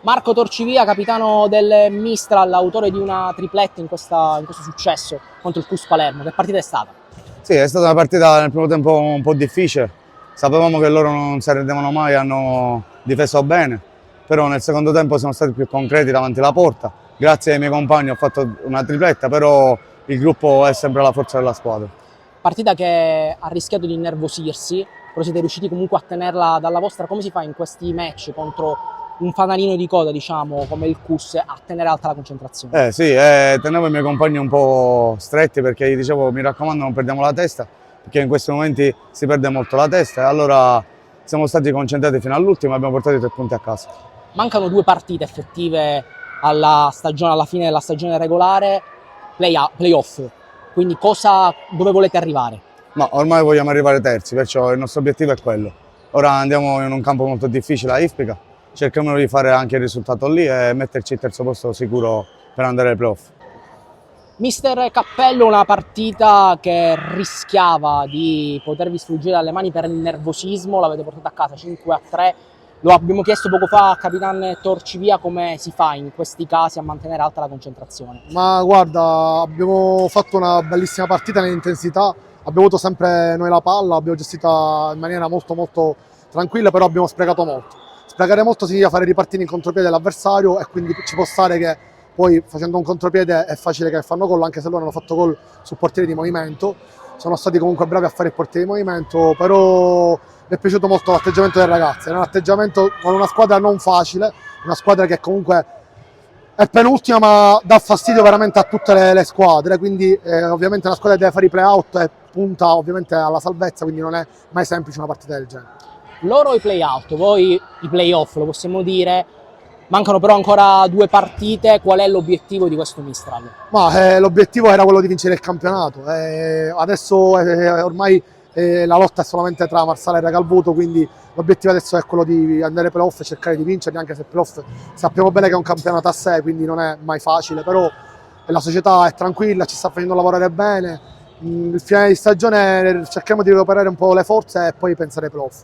Marco Torcivia, capitano del Mistral, autore di una tripletta in questo successo contro il CUS Palermo. Che partita è stata? Sì, è stata una partita nel primo tempo un po' difficile. Sapevamo che loro non si arrendevano mai, hanno difeso bene, però nel secondo tempo siamo stati più concreti davanti alla porta. Grazie ai miei compagni ho fatto una tripletta, però il gruppo è sempre la forza della squadra. Partita che ha rischiato di innervosirsi, però siete riusciti comunque a tenerla dalla vostra. Come si fa in questi match contro un fanalino di coda, diciamo, come il CUS, a tenere alta la concentrazione? Sì, tenevo i miei compagni un po' stretti perché gli dicevo mi raccomando non perdiamo la testa, perché in questi momenti si perde molto la testa e allora siamo stati concentrati fino all'ultimo e abbiamo portato i 3 punti a casa. Mancano 2 partite effettive alla fine della stagione regolare, playoff. Quindi dove volete arrivare? Ma ormai vogliamo arrivare terzi, perciò il nostro obiettivo è quello. Ora andiamo in un campo molto difficile a Ispica, cerchiamo di fare anche il risultato lì e metterci il terzo posto sicuro per andare ai playoff. Mister Cappello, una partita che rischiava di potervi sfuggire dalle mani per il nervosismo, l'avete portata a casa 5-3. Lo abbiamo chiesto poco fa a Capitan Torcivia come si fa in questi casi a mantenere alta la concentrazione. Ma guarda, abbiamo fatto una bellissima partita nell'intensità, abbiamo avuto sempre noi la palla, abbiamo gestita in maniera molto tranquilla, però abbiamo sprecato molto. Sprecare molto significa fare ripartire in contropiede l'avversario e quindi ci può stare che poi facendo un contropiede è facile che fanno gol, anche se loro hanno fatto gol sul portiere di movimento. Sono stati comunque bravi a fare il portiere di movimento, però mi è piaciuto molto l'atteggiamento dei ragazzi. Era un atteggiamento con una squadra non facile, una squadra che comunque è penultima ma dà fastidio veramente a tutte le squadre, quindi ovviamente una squadra deve fare i play-out e punta ovviamente alla salvezza, quindi non è mai semplice una partita del genere. Loro i play-out, voi i play-off, lo possiamo dire. Mancano però ancora 2 partite. Qual è l'obiettivo di questo Mistral? Ma l'obiettivo era quello di vincere il campionato. Adesso ormai la lotta è solamente tra Marsala e Regalbuto, quindi l'obiettivo adesso è quello di andare ai playoff e cercare di vincerli, anche se playoff sappiamo bene che è un campionato a sé, quindi non è mai facile, però la società è tranquilla, ci sta facendo lavorare bene. Il finale di stagione cerchiamo di recuperare un po' le forze e poi pensare ai playoff.